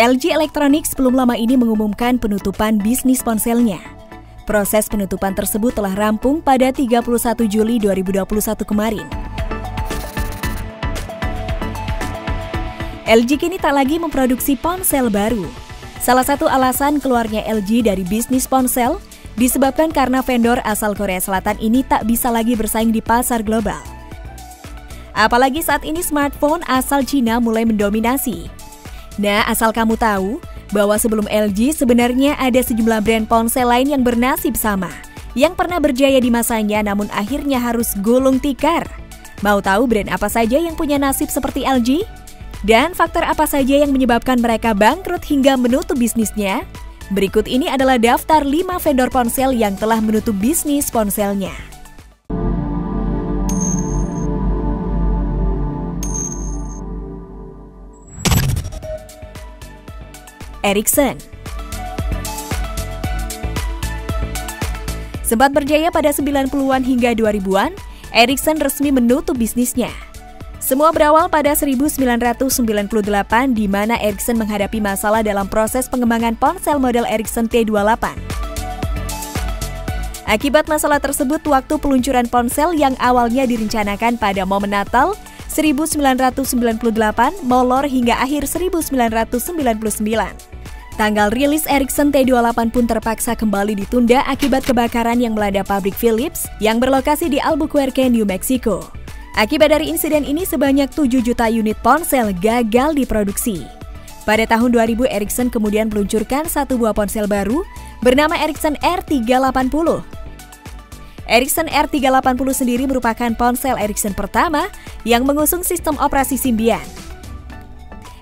LG Electronics belum lama ini mengumumkan penutupan bisnis ponselnya. Proses penutupan tersebut telah rampung pada 31 Juli 2021 kemarin. LG kini tak lagi memproduksi ponsel baru. Salah satu alasan keluarnya LG dari bisnis ponsel disebabkan karena vendor asal Korea Selatan ini tak bisa lagi bersaing di pasar global. Apalagi saat ini smartphone asal Cina mulai mendominasi. Nah, asal kamu tahu bahwa sebelum LG sebenarnya ada sejumlah brand ponsel lain yang bernasib sama, yang pernah berjaya di masanya namun akhirnya harus gulung tikar. Mau tahu brand apa saja yang punya nasib seperti LG? Dan faktor apa saja yang menyebabkan mereka bangkrut hingga menutup bisnisnya? Berikut ini adalah daftar 5 vendor ponsel yang telah menutup bisnis ponselnya. Ericsson. Sempat berjaya pada 90-an hingga 2000-an, Ericsson resmi menutup bisnisnya. Semua berawal pada 1998 di mana Ericsson menghadapi masalah dalam proses pengembangan ponsel model Ericsson T28. Akibat masalah tersebut, waktu peluncuran ponsel yang awalnya direncanakan pada momen Natal 1998 molor hingga akhir 1999. Tanggal rilis Ericsson T28 pun terpaksa kembali ditunda akibat kebakaran yang melanda pabrik Philips yang berlokasi di Albuquerque, New Mexico. Akibat dari insiden ini sebanyak 7 juta unit ponsel gagal diproduksi. Pada tahun 2000, Ericsson kemudian meluncurkan satu buah ponsel baru bernama Ericsson R380. Ericsson R380 sendiri merupakan ponsel Ericsson pertama yang mengusung sistem operasi Symbian.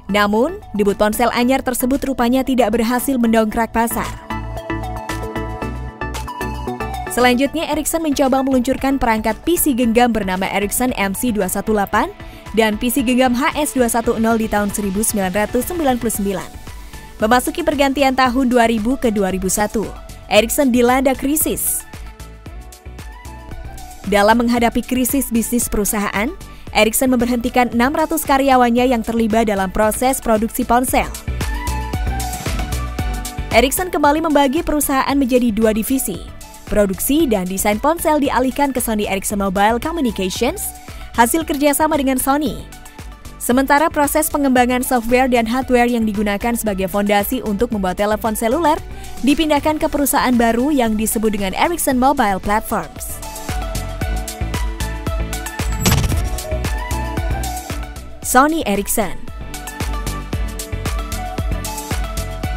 Namun, debut ponsel anyar tersebut rupanya tidak berhasil mendongkrak pasar. Selanjutnya, Ericsson mencoba meluncurkan perangkat PC genggam bernama Ericsson MC218 dan PC genggam HS210 di tahun 1999. Memasuki pergantian tahun 2000 ke 2001, Ericsson dilanda krisis. Dalam menghadapi krisis bisnis perusahaan, Ericsson memberhentikan 600 karyawannya yang terlibat dalam proses produksi ponsel. Ericsson kembali membagi perusahaan menjadi 2 divisi. Produksi dan desain ponsel dialihkan ke Sony Ericsson Mobile Communications, hasil kerjasama dengan Sony. Sementara proses pengembangan software dan hardware yang digunakan sebagai fondasi untuk membuat telepon seluler dipindahkan ke perusahaan baru yang disebut dengan Ericsson Mobile Platforms. Sony Ericsson.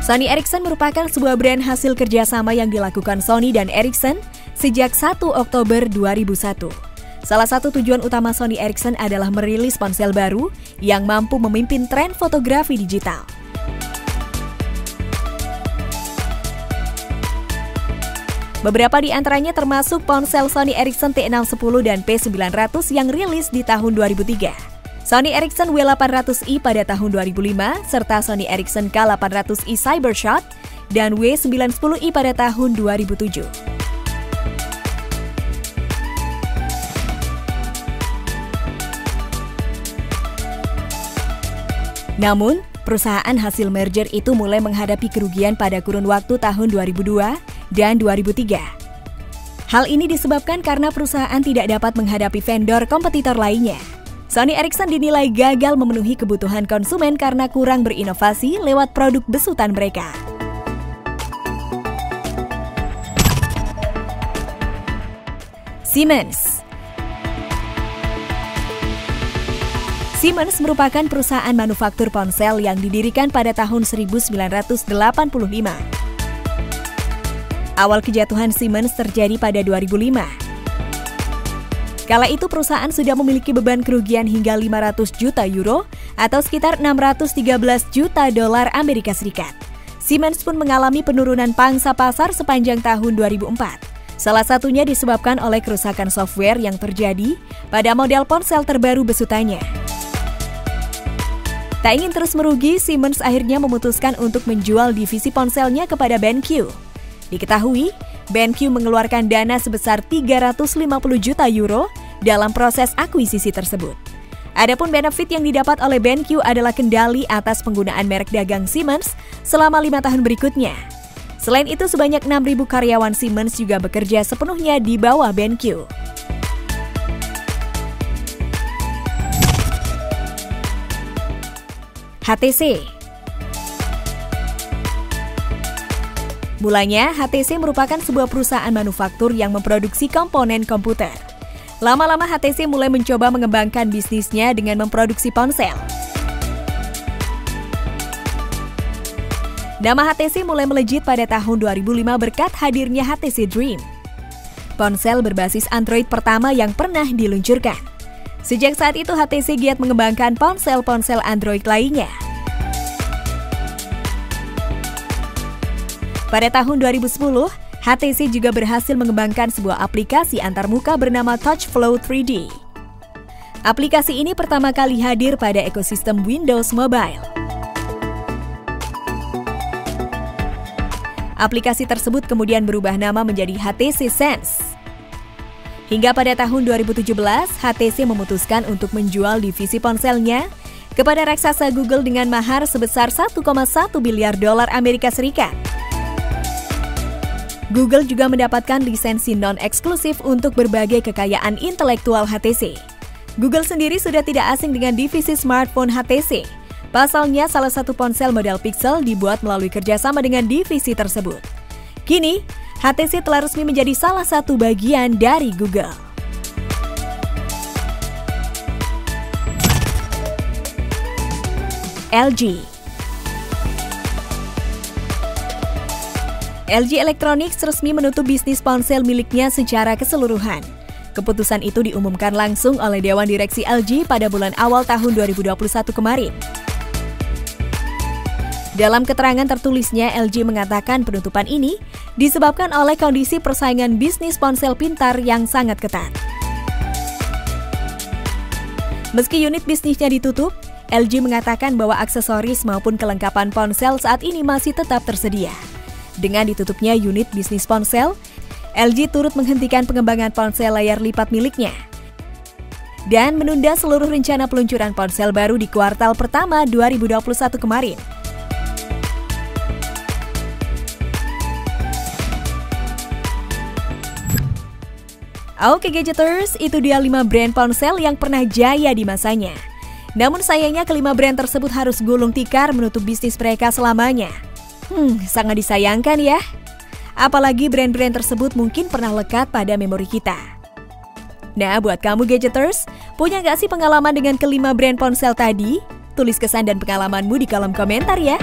Sony Ericsson merupakan sebuah brand hasil kerjasama yang dilakukan Sony dan Ericsson sejak 1 Oktober 2001. Salah satu tujuan utama Sony Ericsson adalah merilis ponsel baru yang mampu memimpin tren fotografi digital. Beberapa di antaranya termasuk ponsel Sony Ericsson T610 dan P900 yang rilis di tahun 2003. Sony Ericsson W800i pada tahun 2005, serta Sony Ericsson K800i Cybershot dan W910i pada tahun 2007. Namun, perusahaan hasil merger itu mulai menghadapi kerugian pada kurun waktu tahun 2002 dan 2003. Hal ini disebabkan karena perusahaan tidak dapat menghadapi vendor kompetitor lainnya. Sony Ericsson dinilai gagal memenuhi kebutuhan konsumen karena kurang berinovasi lewat produk besutan mereka. Siemens. Siemens merupakan perusahaan manufaktur ponsel yang didirikan pada tahun 1985. Awal kejatuhan Siemens terjadi pada 2005. Kala itu perusahaan sudah memiliki beban kerugian hingga 500 juta euro atau sekitar 613 juta dolar Amerika Serikat. Siemens pun mengalami penurunan pangsa pasar sepanjang tahun 2004. Salah satunya disebabkan oleh kerusakan software yang terjadi pada model ponsel terbaru besutannya. Tak ingin terus merugi, Siemens akhirnya memutuskan untuk menjual divisi ponselnya kepada BenQ. Diketahui, BenQ mengeluarkan dana sebesar 350 juta euro dalam proses akuisisi tersebut. Adapun benefit yang didapat oleh BenQ adalah kendali atas penggunaan merek dagang Siemens selama 5 tahun berikutnya. Selain itu, sebanyak 6.000 karyawan Siemens juga bekerja sepenuhnya di bawah BenQ. HTC. Mulanya, HTC merupakan sebuah perusahaan manufaktur yang memproduksi komponen komputer. Lama-lama HTC mulai mencoba mengembangkan bisnisnya dengan memproduksi ponsel. Nama HTC mulai melejit pada tahun 2005 berkat hadirnya HTC Dream, ponsel berbasis Android pertama yang pernah diluncurkan. Sejak saat itu, HTC giat mengembangkan ponsel-ponsel Android lainnya. Pada tahun 2010, HTC juga berhasil mengembangkan sebuah aplikasi antarmuka bernama TouchFlow 3D. Aplikasi ini pertama kali hadir pada ekosistem Windows Mobile. Aplikasi tersebut kemudian berubah nama menjadi HTC Sense. Hingga pada tahun 2017, HTC memutuskan untuk menjual divisi ponselnya kepada raksasa Google dengan mahar sebesar 1,1 miliar dolar Amerika Serikat. Google juga mendapatkan lisensi non-eksklusif untuk berbagai kekayaan intelektual HTC. Google sendiri sudah tidak asing dengan divisi smartphone HTC. Pasalnya, salah satu ponsel model Pixel dibuat melalui kerjasama dengan divisi tersebut. Kini, HTC telah resmi menjadi salah satu bagian dari Google. LG. LG Electronics resmi menutup bisnis ponsel miliknya secara keseluruhan. Keputusan itu diumumkan langsung oleh Dewan Direksi LG pada bulan awal tahun 2021 kemarin. Dalam keterangan tertulisnya, LG mengatakan penutupan ini disebabkan oleh kondisi persaingan bisnis ponsel pintar yang sangat ketat. Meski unit bisnisnya ditutup, LG mengatakan bahwa aksesoris maupun kelengkapan ponsel saat ini masih tetap tersedia. Dengan ditutupnya unit bisnis ponsel, LG turut menghentikan pengembangan ponsel layar lipat miliknya dan menunda seluruh rencana peluncuran ponsel baru di kuartal pertama 2021 kemarin. Oke Gadgeters, itu dia 5 brand ponsel yang pernah jaya di masanya. Namun sayangnya kelima brand tersebut harus gulung tikar menutup bisnis mereka selamanya. Sangat disayangkan ya. Apalagi brand-brand tersebut mungkin pernah lekat pada memori kita. Nah, buat kamu Gadgeters, punya nggak sih pengalaman dengan kelima brand ponsel tadi? Tulis kesan dan pengalamanmu di kolom komentar ya.